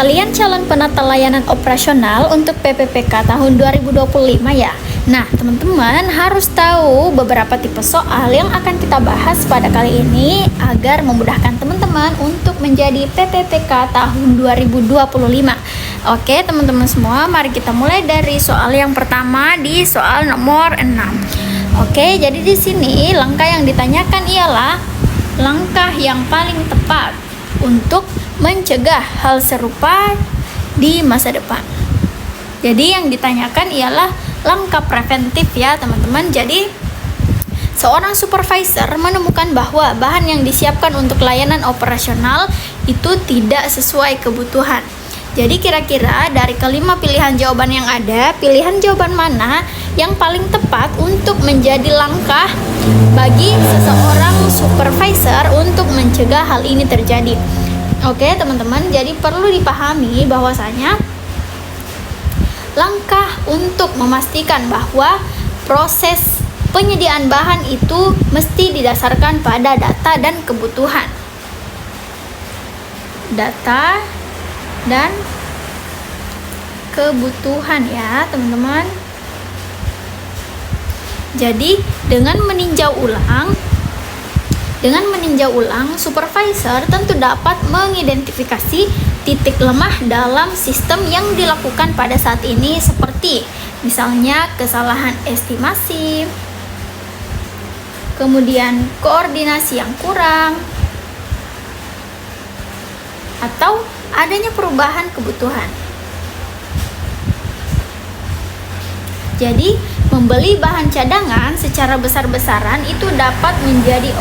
Kalian calon penata layanan operasional untuk PPPK tahun 2025 ya. Nah, teman-teman harus tahu beberapa tipe soal yang akan kita bahas pada kali ini agar memudahkan teman-teman untuk menjadi PPPK tahun 2025. Oke, teman-teman semua, mari kita mulai dari soal yang pertama di soal nomor 6. Oke, jadi di sini langkah yang ditanyakan ialah langkah yang paling tepat untuk mencegah hal serupa di masa depan. Jadi yang ditanyakan ialah langkah preventif ya teman-teman. Jadi seorang supervisor menemukan bahwa bahan yang disiapkan untuk layanan operasional itu tidak sesuai kebutuhan. Jadi kira-kira dari kelima pilihan jawaban yang ada, pilihan jawaban mana yang paling tepat untuk menjadi langkah bagi seseorang supervisor untuk mencegah hal ini terjadi? Oke teman-teman, jadi perlu dipahami bahwasanya langkah untuk memastikan bahwa proses penyediaan bahan itu mesti didasarkan pada data dan kebutuhan. Data dan kebutuhan ya teman-teman. Jadi dengan meninjau ulang, supervisor tentu dapat mengidentifikasi titik lemah dalam sistem yang dilakukan pada saat ini, seperti misalnya kesalahan estimasi, kemudian koordinasi yang kurang, atau adanya perubahan kebutuhan. Jadi membeli bahan cadangan secara besar-besaran itu dapat menjadi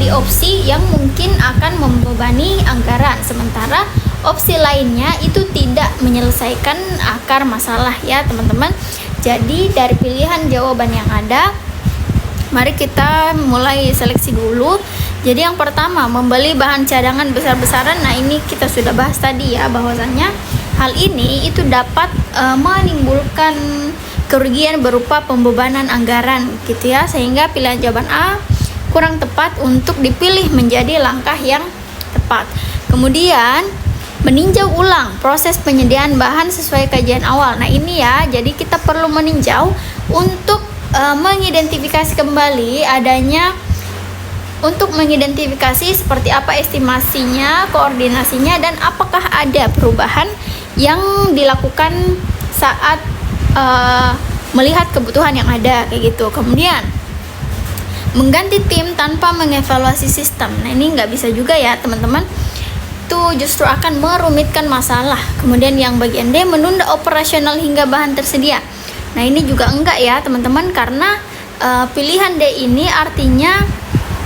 opsi yang mungkin akan membebani anggaran, sementara opsi lainnya itu tidak menyelesaikan akar masalah ya teman-teman. Jadi dari pilihan jawaban yang ada, mari kita mulai seleksi dulu. Jadi yang pertama, membeli bahan cadangan besar-besaran. Nah ini kita sudah bahas tadi ya, bahwasannya hal ini itu dapat menimbulkan kerugian berupa pembebanan anggaran gitu ya, sehingga pilihan jawaban A kurang tepat untuk dipilih menjadi langkah yang tepat. Kemudian meninjau ulang proses penyediaan bahan sesuai kajian awal. Nah ini ya, jadi kita perlu meninjau untuk mengidentifikasi kembali mengidentifikasi seperti apa estimasinya, koordinasinya, dan apakah ada perubahan yang dilakukan saat melihat kebutuhan yang ada kayak gitu. Kemudian mengganti tim tanpa mengevaluasi sistem. Nah ini nggak bisa juga ya teman-teman, itu justru akan merumitkan masalah. Kemudian yang bagian D, menunda operasional hingga bahan tersedia. Nah ini juga enggak ya teman-teman, karena pilihan D ini artinya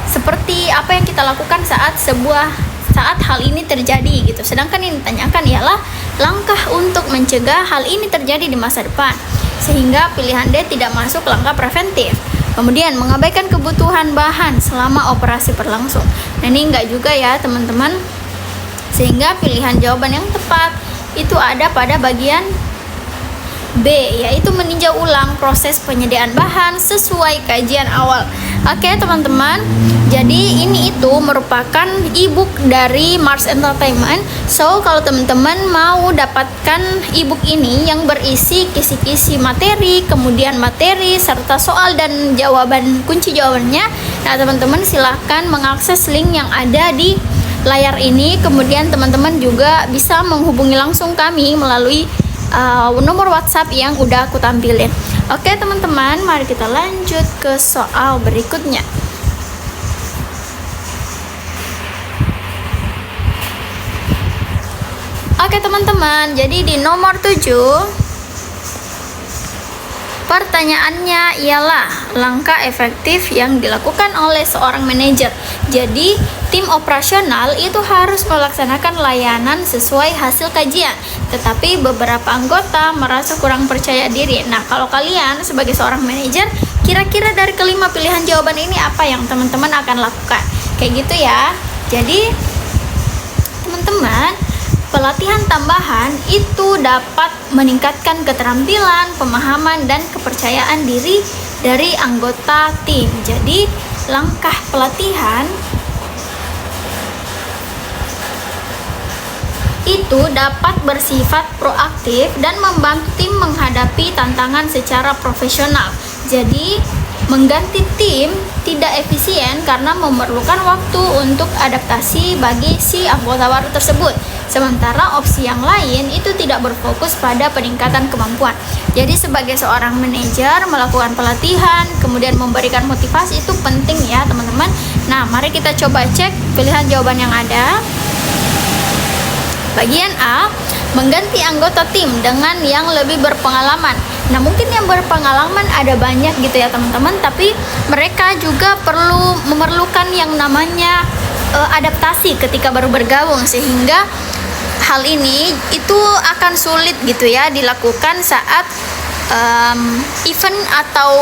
seperti apa yang kita lakukan saat hal ini terjadi gitu. Sedangkan yang ditanyakan ialah langkah untuk mencegah hal ini terjadi di masa depan, sehingga pilihan D tidak masuk langkah preventif. Kemudian mengabaikan kebutuhan bahan selama operasi berlangsung. Nah ini enggak juga ya teman-teman, sehingga pilihan jawaban yang tepat itu ada pada bagian B, yaitu meninjau ulang proses penyediaan bahan sesuai kajian awal. Oke teman-teman, jadi ini itu merupakan ebook dari Mars Entertainment. So kalau teman-teman mau dapatkan ebook ini yang berisi kisi-kisi materi, kemudian materi serta soal dan jawaban, kunci jawabannya, nah teman-teman silahkan mengakses link yang ada di layar ini. Kemudian teman-teman juga bisa menghubungi langsung kami melalui nomor WhatsApp yang udah aku tampilin. Oke teman-teman, mari kita lanjut ke soal berikutnya. Oke teman-teman, jadi di nomor 7 pertanyaannya ialah langkah efektif yang dilakukan oleh seorang manajer. Jadi tim operasional itu harus melaksanakan layanan sesuai hasil kajian, tetapi beberapa anggota merasa kurang percaya diri. Nah kalau kalian sebagai seorang manajer, kira-kira dari kelima pilihan jawaban ini apa yang teman-teman akan lakukan? Kayak gitu ya. Jadi teman-teman, pelatihan tambahan itu dapat meningkatkan keterampilan, pemahaman, dan kepercayaan diri dari anggota tim. Jadi langkah pelatihan itu dapat bersifat proaktif dan membantu tim menghadapi tantangan secara profesional. Jadi, mengganti tim tidak efisien karena memerlukan waktu untuk adaptasi bagi si anggota baru tersebut. Sementara opsi yang lain itu tidak berfokus pada peningkatan kemampuan. Jadi sebagai seorang manajer melakukan pelatihan, kemudian memberikan motivasi itu penting ya teman-teman. Nah, mari kita coba cek pilihan jawaban yang ada. Bagian A, mengganti anggota tim dengan yang lebih berpengalaman. Nah, mungkin yang berpengalaman ada banyak gitu ya teman-teman, tapi mereka juga memerlukan yang namanya adaptasi ketika baru bergabung, sehingga hal ini itu akan sulit gitu ya dilakukan saat event atau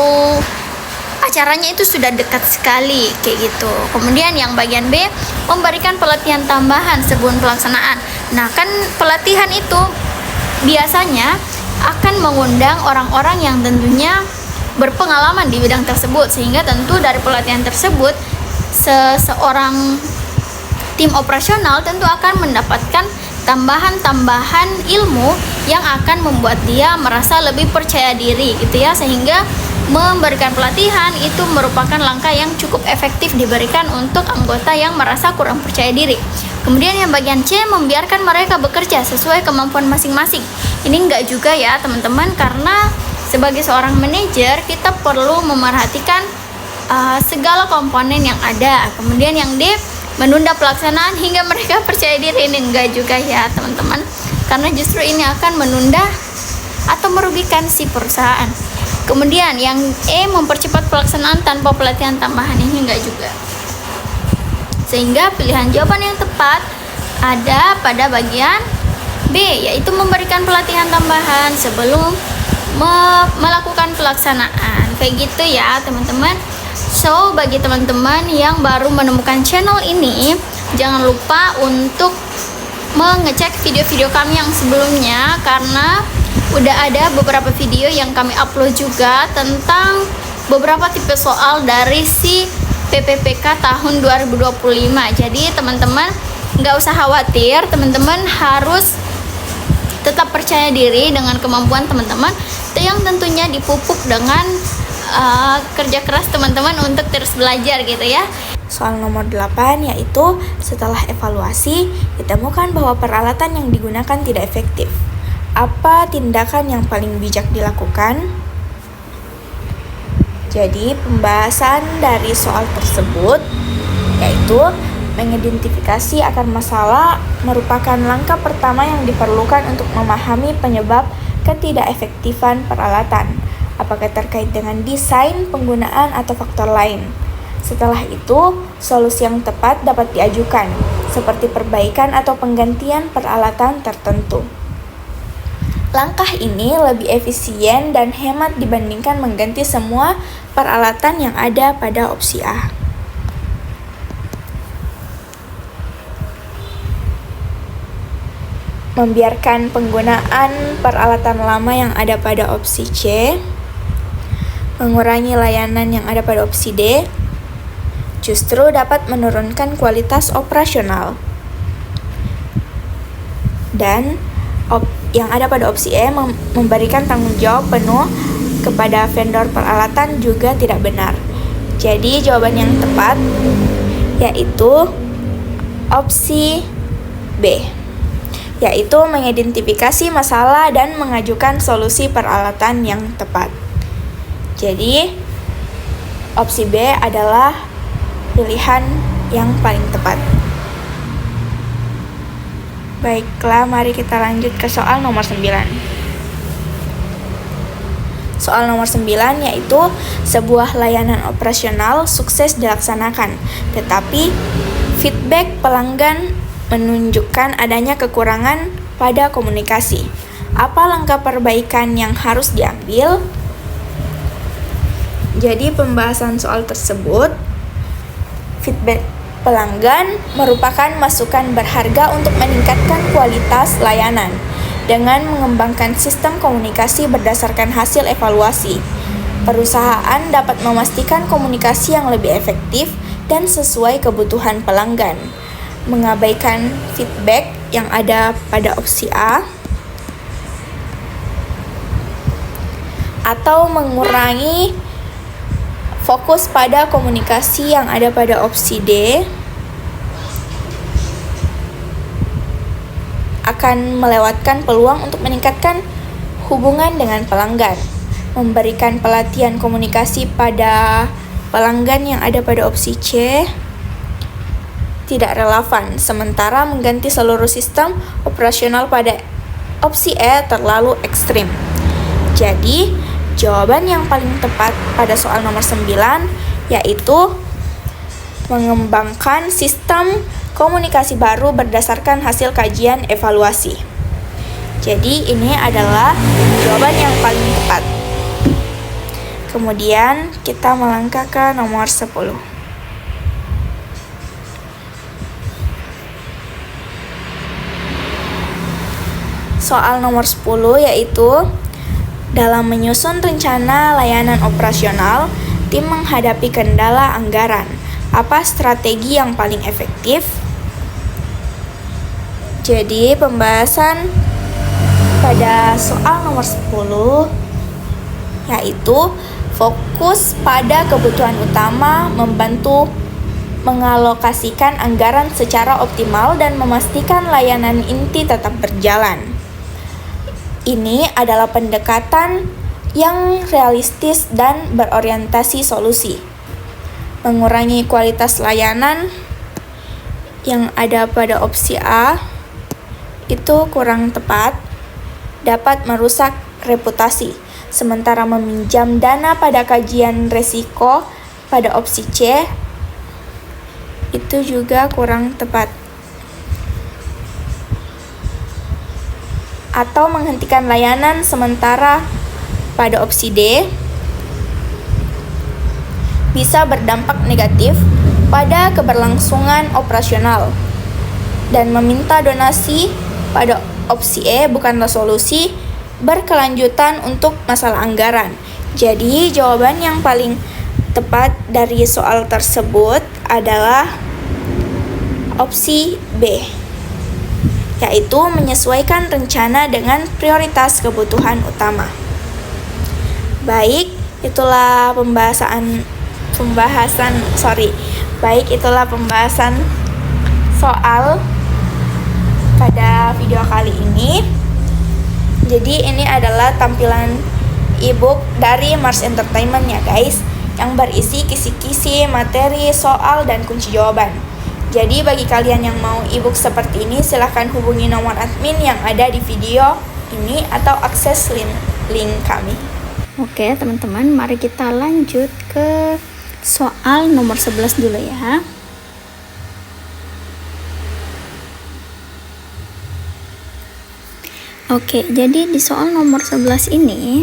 acaranya itu sudah dekat sekali kayak gitu. Kemudian yang bagian B, memberikan pelatihan tambahan sebelum pelaksanaan. Nah, kan pelatihan itu biasanya akan mengundang orang-orang yang tentunya berpengalaman di bidang tersebut, sehingga tentu dari pelatihan tersebut seseorang tim operasional tentu akan mendapatkan tambahan-tambahan ilmu yang akan membuat dia merasa lebih percaya diri gitu ya, sehingga memberikan pelatihan itu merupakan langkah yang cukup efektif diberikan untuk anggota yang merasa kurang percaya diri. Kemudian yang bagian C, membiarkan mereka bekerja sesuai kemampuan masing-masing. Ini enggak juga ya teman-teman, karena sebagai seorang manajer kita perlu memerhatikan segala komponen yang ada. Kemudian yang D, menunda pelaksanaan hingga mereka percaya diri. Ini enggak juga ya teman-teman, karena justru ini akan menunda atau merugikan si perusahaan. Kemudian yang E, mempercepat pelaksanaan tanpa pelatihan tambahan. Ini enggak juga. Sehingga pilihan jawaban yang tepat ada pada bagian B, yaitu memberikan pelatihan tambahan sebelum melakukan pelaksanaan. Kayak gitu ya teman-teman. So, bagi teman-teman yang baru menemukan channel ini, jangan lupa untuk mengecek video-video kami yang sebelumnya, karena udah ada beberapa video yang kami upload juga tentang beberapa tipe soal dari si PPPK tahun 2025. Jadi teman-teman nggak usah khawatir, teman-teman harus tetap percaya diri dengan kemampuan teman-teman yang tentunya dipupuk dengan kerja keras teman-teman untuk terus belajar gitu ya. Soal nomor 8 yaitu setelah evaluasi ditemukan bahwa peralatan yang digunakan tidak efektif. Apa tindakan yang paling bijak dilakukan? Jadi pembahasan dari soal tersebut yaitu mengidentifikasi akar masalah merupakan langkah pertama yang diperlukan untuk memahami penyebab ketidakefektifan peralatan. Apakah terkait dengan desain, penggunaan, atau faktor lain. Setelah itu, solusi yang tepat dapat diajukan, seperti perbaikan atau penggantian peralatan tertentu. Langkah ini lebih efisien dan hemat dibandingkan mengganti semua peralatan yang ada pada opsi A. Membiarkan penggunaan peralatan lama yang ada pada opsi C, mengurangi layanan yang ada pada opsi D, justru dapat menurunkan kualitas operasional. Dan yang ada pada opsi E, memberikan tanggung jawab penuh kepada vendor peralatan juga tidak benar. Jadi jawaban yang tepat yaitu opsi B, yaitu mengidentifikasi masalah dan mengajukan solusi peralatan yang tepat. Jadi, opsi B adalah pilihan yang paling tepat. Baiklah, mari kita lanjut ke soal nomor 9. Soal nomor 9 yaitu sebuah layanan operasional sukses dilaksanakan, tetapi feedback pelanggan menunjukkan adanya kekurangan pada komunikasi. Apa langkah perbaikan yang harus diambil? Jadi pembahasan soal tersebut, feedback pelanggan merupakan masukan berharga untuk meningkatkan kualitas layanan dengan mengembangkan sistem komunikasi berdasarkan hasil evaluasi. Perusahaan dapat memastikan komunikasi yang lebih efektif dan sesuai kebutuhan pelanggan. Mengabaikan feedback yang ada pada opsi A, atau mengurangi fokus pada komunikasi yang ada pada opsi D, akan melewatkan peluang untuk meningkatkan hubungan dengan pelanggan, memberikan pelatihan komunikasi pada pelanggan yang ada pada opsi C, tidak relevan, sementara mengganti seluruh sistem operasional pada opsi E terlalu ekstrim. Jadi, jawaban yang paling tepat pada soal nomor 9 yaitu mengembangkan sistem komunikasi baru berdasarkan hasil kajian evaluasi. Jadi ini adalah jawaban yang paling tepat. Kemudian kita melangkah ke nomor 10. Soal nomor 10 yaitu dalam menyusun rencana layanan operasional, tim menghadapi kendala anggaran. Apa strategi yang paling efektif? Jadi pembahasan pada soal nomor 10 yaitu fokus pada kebutuhan utama, membantu mengalokasikan anggaran secara optimal dan memastikan layanan inti tetap berjalan. Ini adalah pendekatan yang realistis dan berorientasi solusi. Mengurangi kualitas layanan yang ada pada opsi A itu kurang tepat, dapat merusak reputasi. Sementara meminjam dana pada kajian risiko pada opsi C itu juga kurang tepat. Atau menghentikan layanan sementara pada opsi D bisa berdampak negatif pada keberlangsungan operasional, dan meminta donasi pada opsi E bukanlah solusi berkelanjutan untuk masalah anggaran. Jadi jawaban yang paling tepat dari soal tersebut adalah opsi B, yaitu menyesuaikan rencana dengan prioritas kebutuhan utama. Baik, itulah pembahasan soal pada video kali ini. Jadi ini adalah tampilan ebook dari Mars Entertainment ya guys, yang berisi kisi-kisi materi, soal, dan kunci jawaban. Jadi bagi kalian yang mau ebook seperti ini, silahkan hubungi nomor admin yang ada di video ini atau akses link kami. Oke teman-teman, mari kita lanjut ke soal nomor 11 dulu ya. Oke, jadi di soal nomor 11 ini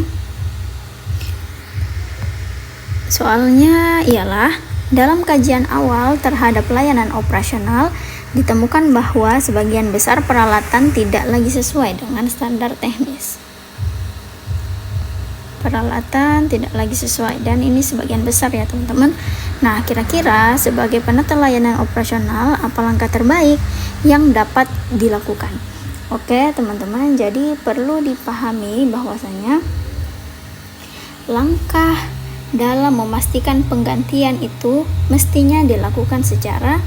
soalnya ialah dalam kajian awal terhadap layanan operasional ditemukan bahwa sebagian besar peralatan tidak lagi sesuai dengan standar teknis. Peralatan tidak lagi sesuai, dan ini sebagian besar ya teman-teman. Nah, kira-kira sebagai penata layanan operasional apa langkah terbaik yang dapat dilakukan? Oke teman-teman, jadi perlu dipahami bahwasanya langkah dalam memastikan penggantian itu mestinya dilakukan secara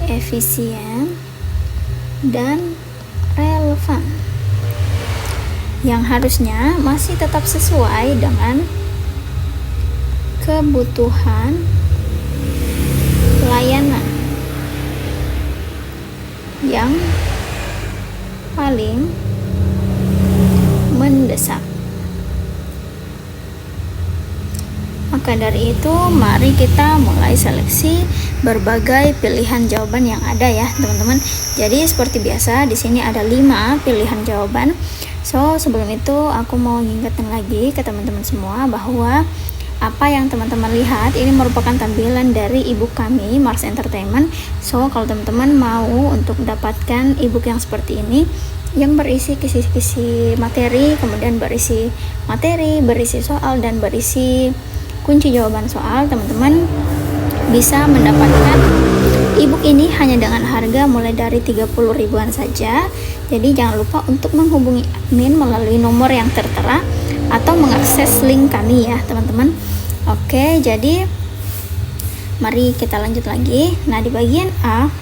efisien dan relevan, yang harusnya masih tetap sesuai dengan kebutuhan layanan yang paling mendesak. Maka dari itu, mari kita mulai seleksi berbagai pilihan jawaban yang ada ya, teman-teman. Jadi seperti biasa di sini ada 5 pilihan jawaban. So, sebelum itu aku mau ngingetin lagi ke teman-teman semua bahwa apa yang teman-teman lihat ini merupakan tampilan dari ebook kami Mars Entertainment. So, kalau teman-teman mau untuk mendapatkan ebook yang seperti ini yang berisi kisi-kisi materi, kemudian berisi materi, berisi soal, dan berisi kunci jawaban soal, teman-teman bisa mendapatkan ebook ini hanya dengan harga mulai dari 30 ribuan saja. Jadi jangan lupa untuk menghubungi admin melalui nomor yang tertera atau mengakses link kami ya teman-teman. Oke, jadi mari kita lanjut lagi. Nah, di bagian A,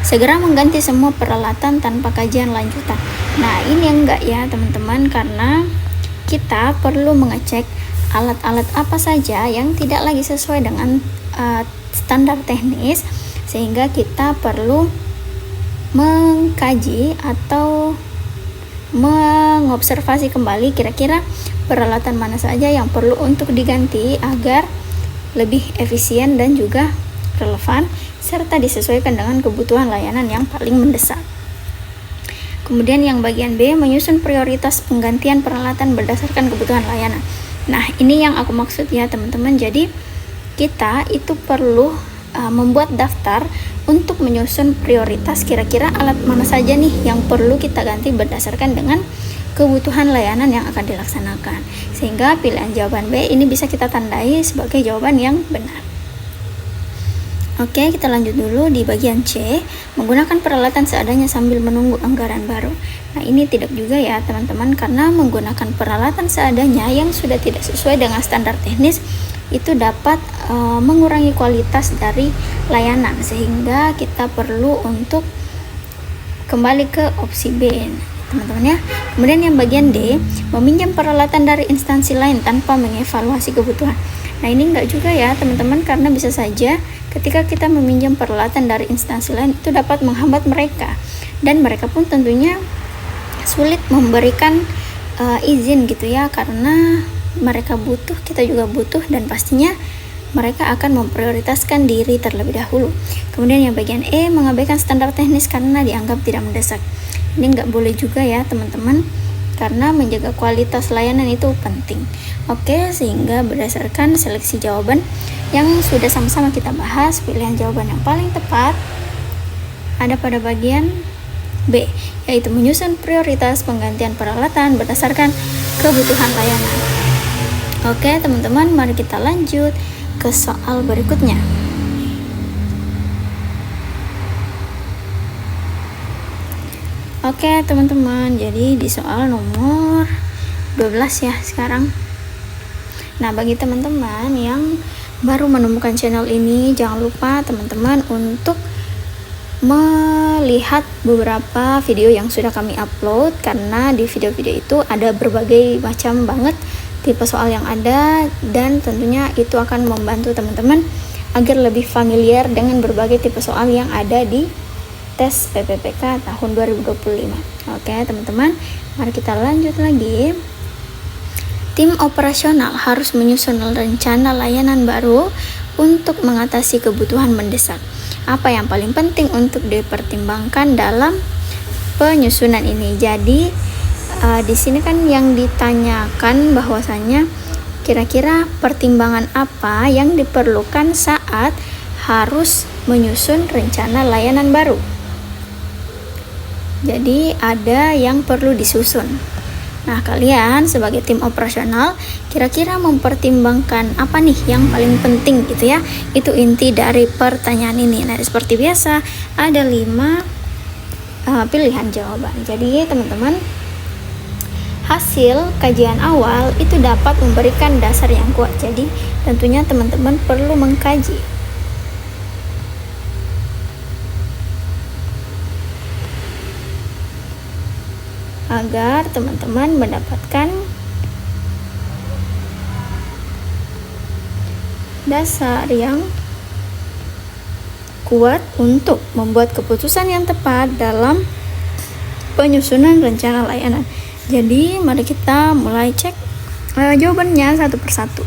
segera mengganti semua peralatan tanpa kajian lanjutan. Nah, ini enggak ya teman-teman, karena kita perlu mengecek alat-alat apa saja yang tidak lagi sesuai dengan standar teknis, sehingga kita perlu mengkaji atau mengobservasi kembali kira-kira peralatan mana saja yang perlu untuk diganti agar lebih efisien dan juga relevan serta disesuaikan dengan kebutuhan layanan yang paling mendesak. Kemudian yang bagian B, menyusun prioritas penggantian peralatan berdasarkan kebutuhan layanan. Nah, ini yang aku maksud ya teman-teman. Jadi kita itu perlu membuat daftar untuk menyusun prioritas kira-kira alat mana saja nih yang perlu kita ganti berdasarkan dengan kebutuhan layanan yang akan dilaksanakan, sehingga pilihan jawaban B ini bisa kita tandai sebagai jawaban yang benar. Oke, kita lanjut dulu di bagian C, menggunakan peralatan seadanya sambil menunggu anggaran baru. Nah, ini tidak juga ya teman-teman, karena menggunakan peralatan seadanya yang sudah tidak sesuai dengan standar teknis itu dapat mengurangi kualitas dari layanan, sehingga kita perlu untuk kembali ke opsi B teman-teman ya. Kemudian yang bagian D, meminjam peralatan dari instansi lain tanpa mengevaluasi kebutuhan. Nah, ini enggak juga ya teman-teman, karena bisa saja ketika kita meminjam peralatan dari instansi lain itu dapat menghambat mereka, dan mereka pun tentunya sulit memberikan izin gitu ya, karena mereka butuh, kita juga butuh, dan pastinya mereka akan memprioritaskan diri terlebih dahulu. Kemudian yang bagian E, mengabaikan standar teknis karena dianggap tidak mendesak. Ini nggak boleh juga ya teman-teman, karena menjaga kualitas layanan itu penting. Oke, sehingga berdasarkan seleksi jawaban yang sudah sama-sama kita bahas, pilihan jawaban yang paling tepat ada pada bagian B, yaitu menyusun prioritas penggantian peralatan berdasarkan kebutuhan layanan. Oke teman-teman, mari kita lanjut ke soal berikutnya. Oke teman-teman, jadi di soal nomor 12 ya sekarang. Nah, bagi teman-teman yang baru menemukan channel ini, jangan lupa teman-teman untuk melihat beberapa video yang sudah kami upload, karena di video-video itu ada berbagai macam banget tipe soal yang ada, dan tentunya itu akan membantu teman-teman agar lebih familiar dengan berbagai tipe soal yang ada di tes PPPK tahun 2025. Oke teman-teman, mari kita lanjut lagi. Tim operasional harus menyusun rencana layanan baru untuk mengatasi kebutuhan mendesak. Apa yang paling penting untuk dipertimbangkan dalam penyusunan ini? Jadi di sini kan yang ditanyakan bahwasanya kira-kira pertimbangan apa yang diperlukan saat harus menyusun rencana layanan baru. Jadi ada yang perlu disusun. Nah, kalian sebagai tim operasional kira-kira mempertimbangkan apa nih yang paling penting gitu ya. Itu inti dari pertanyaan ini. Nah, seperti biasa ada 5 pilihan jawaban. Jadi teman-teman, hasil kajian awal itu dapat memberikan dasar yang kuat. Jadi tentunya teman-teman perlu mengkaji. Agar teman-teman mendapatkan dasar yang kuat untuk membuat keputusan yang tepat dalam penyusunan rencana layanan. Jadi mari kita mulai cek jawabannya satu persatu.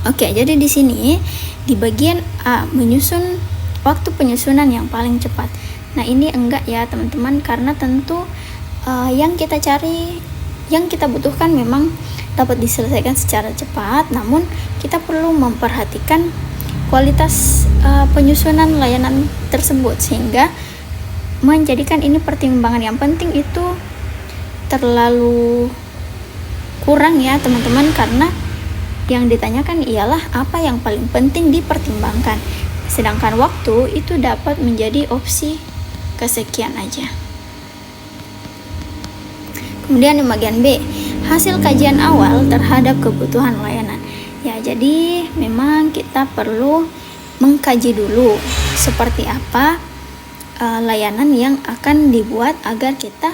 Oke, jadi di sini di bagian A, menyusun waktu penyusunan yang paling cepat. Nah, ini enggak ya teman-teman, karena tentu yang kita cari, yang kita butuhkan memang dapat diselesaikan secara cepat, namun kita perlu memperhatikan kualitas penyusunan layanan tersebut, sehingga menjadikan ini pertimbangan yang penting itu terlalu kurang ya teman-teman, karena yang ditanyakan ialah apa yang paling penting dipertimbangkan. sedangkan waktu itu dapat menjadi opsi kesekian aja. Kemudian di bagian B, hasil kajian awal terhadap kebutuhan layanan. Ya, jadi memang kita perlu mengkaji dulu seperti apa layanan yang akan dibuat agar kita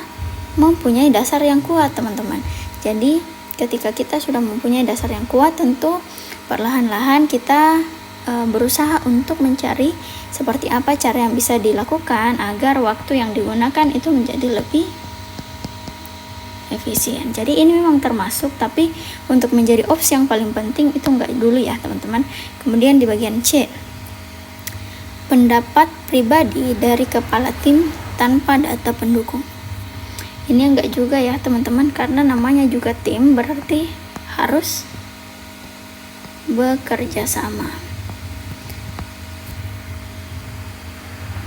mempunyai dasar yang kuat, teman-teman. Jadi ketika kita sudah mempunyai dasar yang kuat, tentu perlahan-lahan kita berusaha untuk mencari seperti apa cara yang bisa dilakukan agar waktu yang digunakan itu menjadi lebih efisien. Jadi ini memang termasuk, tapi untuk menjadi opsi yang paling penting itu enggak dulu ya, teman-teman. Kemudian di bagian C, pendapat pribadi dari kepala tim tanpa data pendukung. Ini enggak juga ya, teman-teman, karena namanya juga tim, berarti harus bekerja sama.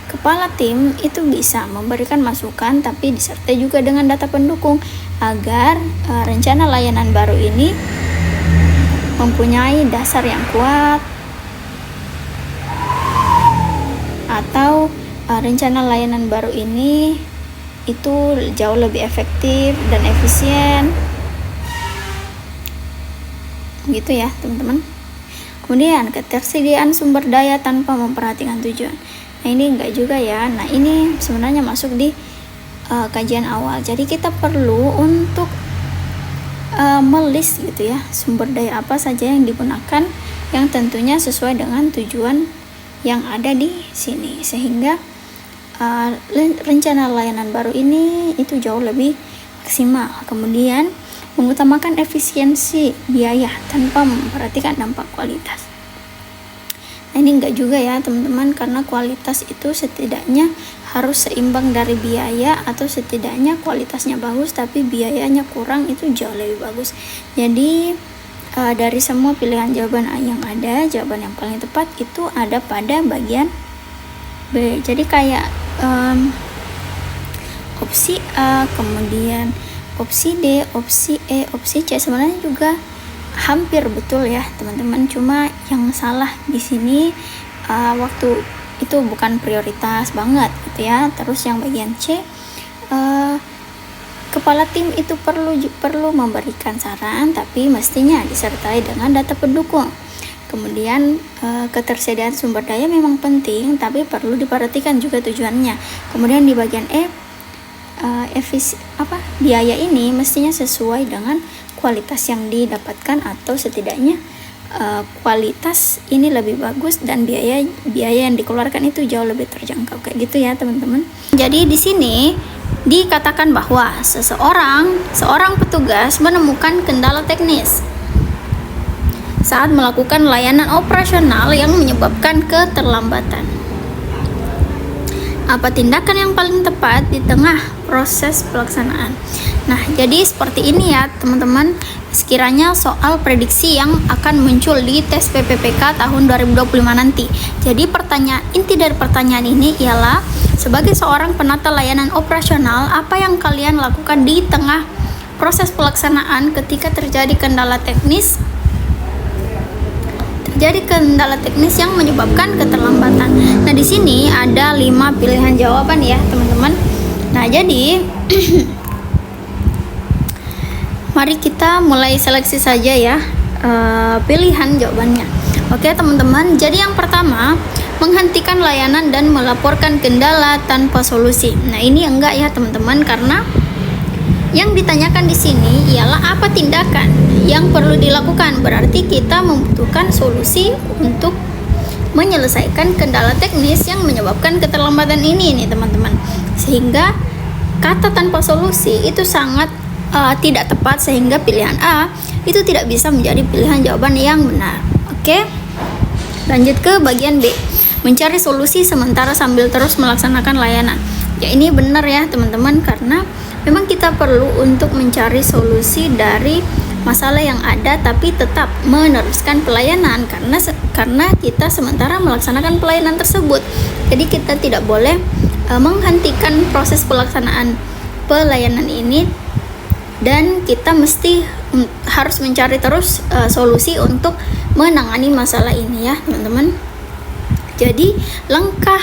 Kepala tim itu bisa memberikan masukan, tapi disertai juga dengan data pendukung agar rencana layanan baru ini mempunyai dasar yang kuat, atau rencana layanan baru ini itu jauh lebih efektif dan efisien, gitu ya, teman-teman. Kemudian ketersediaan sumber daya tanpa memperhatikan tujuan. Nah, ini enggak juga ya. Nah, ini sebenarnya masuk di kajian awal. Jadi kita perlu untuk melis gitu ya, sumber daya apa saja yang digunakan yang tentunya sesuai dengan tujuan yang ada di sini, sehingga rencana layanan baru ini itu jauh lebih maksimal. Kemudian mengutamakan efisiensi biaya tanpa memperhatikan dampak kualitas. Nah, ini enggak juga ya, teman-teman, karena kualitas itu setidaknya harus seimbang dari biaya, atau setidaknya kualitasnya bagus tapi biayanya kurang, itu jauh lebih bagus. Jadi dari semua pilihan jawaban yang ada, jawaban yang paling tepat itu ada pada bagian B. Jadi kayak opsi A, kemudian opsi D, opsi E, opsi C sebenarnya juga hampir betul ya, teman-teman. Cuma yang salah di sini waktu itu bukan prioritas banget gitu ya. Terus yang bagian C, kepala tim itu perlu memberikan saran, tapi mestinya disertai dengan data pendukung. Kemudian ketersediaan sumber daya memang penting, tapi perlu diperhatikan juga tujuannya. Kemudian di bagian E, biaya ini mestinya sesuai dengan kualitas yang didapatkan, atau setidaknya kualitas ini lebih bagus dan biaya yang dikeluarkan itu jauh lebih terjangkau, kayak gitu ya, teman-teman. Jadi di sini dikatakan bahwa seorang petugas menemukan kendala teknis saat melakukan layanan operasional yang menyebabkan keterlambatan. Apa tindakan yang paling tepat di tengah proses pelaksanaan? Nah, jadi seperti ini ya, teman-teman. Sekiranya soal prediksi yang akan muncul di tes PPPK tahun 2025 nanti. Jadi inti dari pertanyaan ini ialah, sebagai seorang penata layanan operasional, apa yang kalian lakukan di tengah proses pelaksanaan ketika terjadi kendala teknis yang menyebabkan keterlambatan. Nah, di sini ada 5 pilihan jawaban ya, teman-teman. Nah, jadi mari kita mulai seleksi saja ya pilihan jawabannya. Oke, teman-teman. Jadi yang pertama, menghentikan layanan dan melaporkan kendala tanpa solusi. Nah, ini enggak ya, teman-teman, karena yang ditanyakan di sini ialah apa tindakan yang perlu dilakukan. Berarti kita membutuhkan solusi untuk menyelesaikan kendala teknis yang menyebabkan keterlambatan ini nih, teman-teman. Sehingga kata tanpa solusi itu sangat tidak tepat, sehingga pilihan A itu tidak bisa menjadi pilihan jawaban yang benar. Oke, lanjut ke bagian B, mencari solusi sementara sambil terus melaksanakan layanan. Ya, ini benar ya, teman-teman, karena memang kita perlu untuk mencari solusi dari masalah yang ada, tapi tetap meneruskan pelayanan karena kita sementara melaksanakan pelayanan tersebut. Jadi kita tidak boleh menghentikan proses pelaksanaan pelayanan ini, dan kita mesti harus mencari terus solusi untuk menangani masalah ini ya, teman-teman. Jadi langkah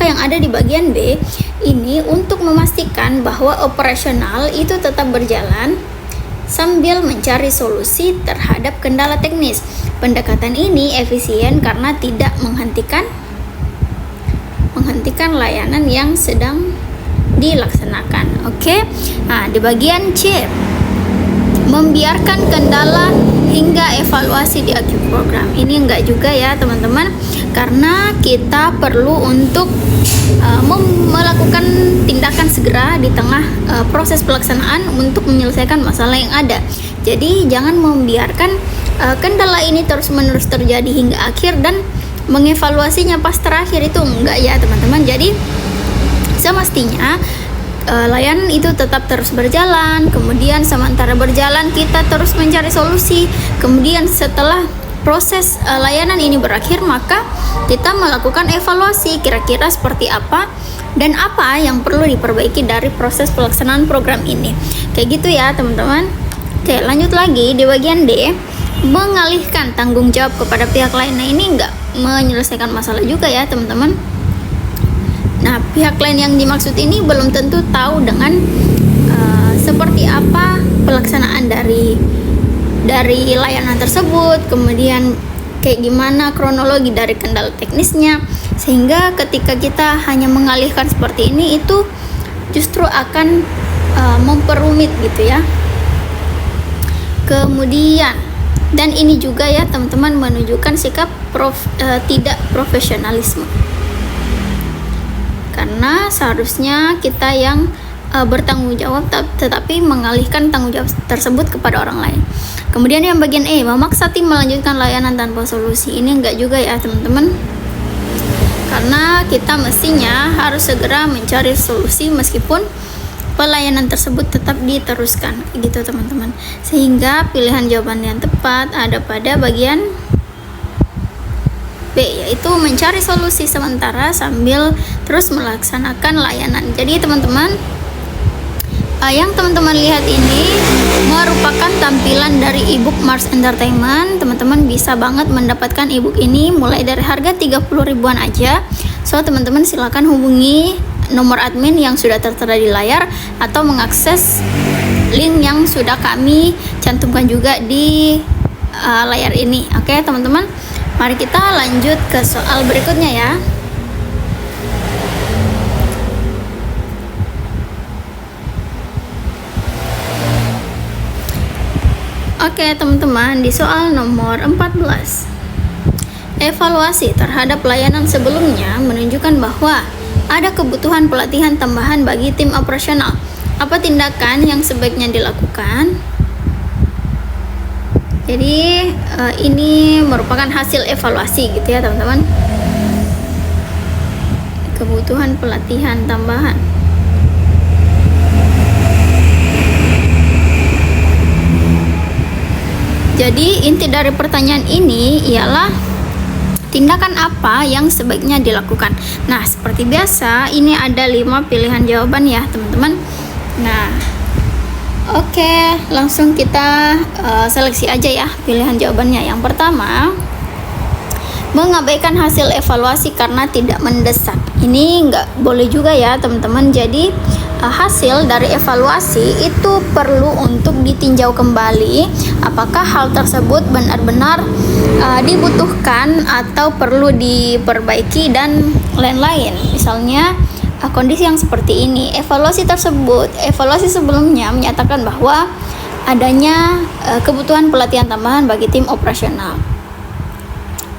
yang ada di bagian B ini untuk memastikan bahwa operasional itu tetap berjalan sambil mencari solusi terhadap kendala teknis. Pendekatan ini efisien karena tidak menghentikan layanan yang sedang dilaksanakan. Oke. Nah, di bagian C, membiarkan kendala hingga evaluasi di akhir program. Ini enggak juga ya teman-teman, karena kita perlu untuk melakukan tindakan segera di tengah proses pelaksanaan untuk menyelesaikan masalah yang ada. Jadi jangan membiarkan kendala ini terus-menerus terjadi hingga akhir dan mengevaluasinya pas terakhir, itu enggak ya teman-teman. Jadi semestinya layanan itu tetap terus berjalan, kemudian sementara berjalan kita terus mencari solusi, kemudian setelah proses layanan ini berakhir maka kita melakukan evaluasi kira-kira seperti apa dan apa yang perlu diperbaiki dari proses pelaksanaan program ini. Kayak gitu ya teman-teman. Oke, lanjut lagi di bagian D, mengalihkan tanggung jawab kepada pihak lain. Nah, ini enggak menyelesaikan masalah juga ya teman-teman. Nah, pihak lain yang dimaksud ini belum tentu tahu dengan seperti apa pelaksanaan dari layanan tersebut, kemudian kayak gimana kronologi dari kendala teknisnya, sehingga ketika kita hanya mengalihkan seperti ini itu justru akan memperumit gitu ya. Kemudian, dan ini juga ya teman-teman menunjukkan sikap tidak profesionalisme, karena seharusnya kita yang bertanggung jawab tetapi mengalihkan tanggung jawab tersebut kepada orang lain. Kemudian yang bagian E, memaksa tim melanjutkan layanan tanpa solusi. Ini enggak juga ya teman-teman, karena kita mestinya harus segera mencari solusi meskipun pelayanan tersebut tetap diteruskan gitu teman-teman. Sehingga pilihan jawaban yang tepat ada pada bagian B, yaitu mencari solusi sementara sambil terus melaksanakan layanan. Jadi teman-teman, yang teman-teman lihat ini merupakan tampilan dari ebook Mars Entertainment. Teman-teman bisa banget mendapatkan ebook ini mulai dari harga 30 ribuan aja. So teman-teman silakan hubungi nomor admin yang sudah tertera di layar atau mengakses link yang sudah kami cantumkan juga di layar ini. Oke teman-teman, mari kita lanjut ke soal berikutnya ya. Oke teman-teman, di soal nomor 14, evaluasi terhadap layanan sebelumnya menunjukkan bahwa ada kebutuhan pelatihan tambahan bagi tim operasional. Apa tindakan yang sebaiknya dilakukan? Jadi ini merupakan hasil evaluasi gitu ya teman-teman. Kebutuhan pelatihan tambahan. Jadi inti dari pertanyaan ini ialah tindakan apa yang sebaiknya dilakukan. Nah, seperti biasa ini ada 5 pilihan jawaban ya teman-teman. Nah, oke, langsung kita seleksi aja ya pilihan jawabannya. Yang pertama, mengabaikan hasil evaluasi karena tidak mendesak. Ini nggak boleh juga ya teman-teman. Jadi hasil dari evaluasi itu perlu untuk ditinjau kembali apakah hal tersebut benar-benar dibutuhkan atau perlu diperbaiki dan lain-lain. Misalnya kondisi yang seperti ini, evaluasi sebelumnya menyatakan bahwa adanya kebutuhan pelatihan tambahan bagi tim operasional.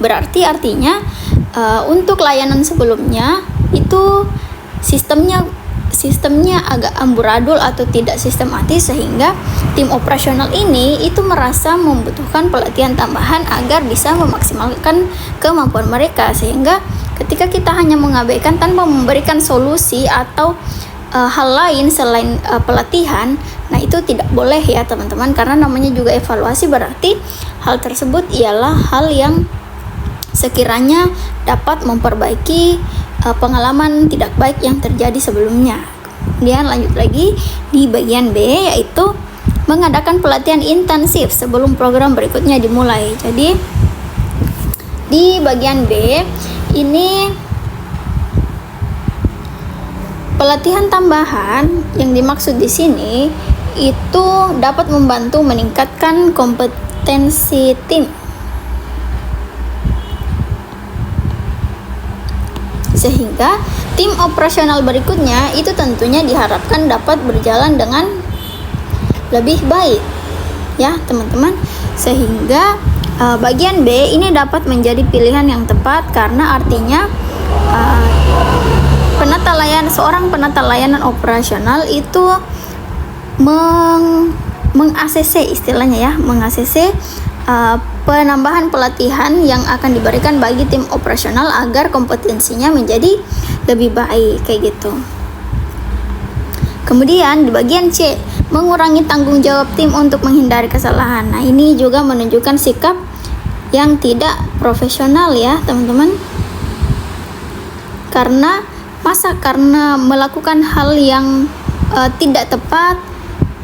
Berarti artinya untuk layanan sebelumnya itu sistemnya agak amburadul atau tidak sistematis, sehingga tim operasional ini itu merasa membutuhkan pelatihan tambahan agar bisa memaksimalkan kemampuan mereka. Sehingga ketika kita hanya mengabaikan tanpa memberikan solusi atau hal lain selain pelatihan, nah itu tidak boleh ya teman-teman, karena namanya juga evaluasi, berarti hal tersebut ialah hal yang sekiranya dapat memperbaiki pengalaman tidak baik yang terjadi sebelumnya. Kemudian lanjut lagi di bagian B, yaitu mengadakan pelatihan intensif sebelum program berikutnya dimulai. Jadi Di bagian B ini pelatihan tambahan yang dimaksud di sini itu dapat membantu meningkatkan kompetensi tim, sehingga tim operasional berikutnya itu tentunya diharapkan dapat berjalan dengan lebih baik ya teman-teman. Sehingga bagian B ini dapat menjadi pilihan yang tepat karena artinya seorang penata layanan operasional itu meng-ACC istilahnya ya, meng-ACC penambahan pelatihan yang akan diberikan bagi tim operasional agar kompetensinya menjadi lebih baik kayak gitu. Kemudian di bagian C, mengurangi tanggung jawab tim untuk menghindari kesalahan. Nah, ini juga menunjukkan sikap yang tidak profesional ya teman-teman. Karena melakukan hal yang tidak tepat,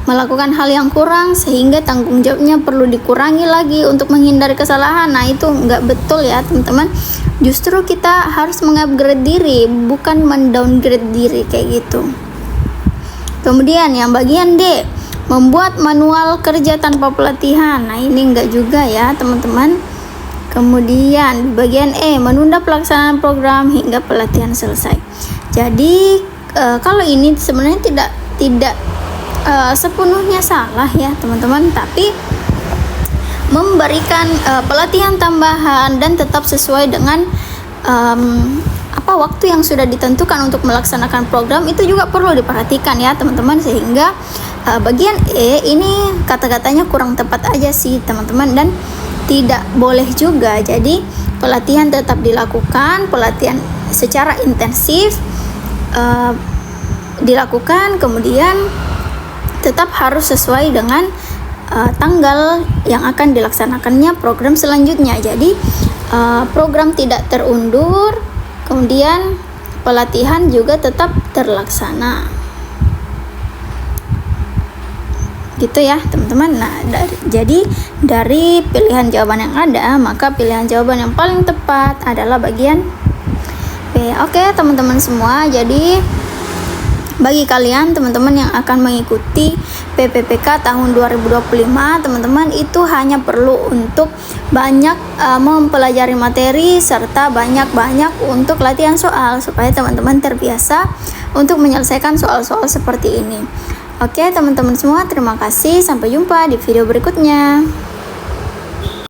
melakukan hal yang kurang, sehingga tanggung jawabnya perlu dikurangi lagi untuk menghindari kesalahan. Nah, itu nggak betul ya teman-teman. Justru kita harus mengupgrade diri, bukan mendowngrade diri kayak gitu. Kemudian yang bagian D, membuat manual kerja tanpa pelatihan. Nah, ini enggak juga ya teman-teman. Kemudian bagian E, menunda pelaksanaan program hingga pelatihan selesai. Jadi kalau ini sebenarnya tidak sepenuhnya salah ya teman-teman, tapi memberikan pelatihan tambahan dan tetap sesuai dengan waktu yang sudah ditentukan untuk melaksanakan program itu juga perlu diperhatikan ya teman-teman. Sehingga bagian E ini kata-katanya kurang tepat aja sih teman-teman, dan tidak boleh juga. Jadi pelatihan tetap dilakukan, pelatihan secara intensif dilakukan, kemudian tetap harus sesuai dengan tanggal yang akan dilaksanakannya program selanjutnya. Jadi program tidak terundur, kemudian pelatihan juga tetap terlaksana gitu ya teman-teman. Nah, jadi dari pilihan jawaban yang ada, maka pilihan jawaban yang paling tepat adalah bagian B. Oke teman-teman semua, jadi bagi kalian teman-teman yang akan mengikuti PPPK tahun 2025, teman-teman itu hanya perlu untuk banyak mempelajari materi serta banyak-banyak untuk latihan soal supaya teman-teman terbiasa untuk menyelesaikan soal-soal seperti ini. Oke teman-teman semua, terima kasih, sampai jumpa di video berikutnya.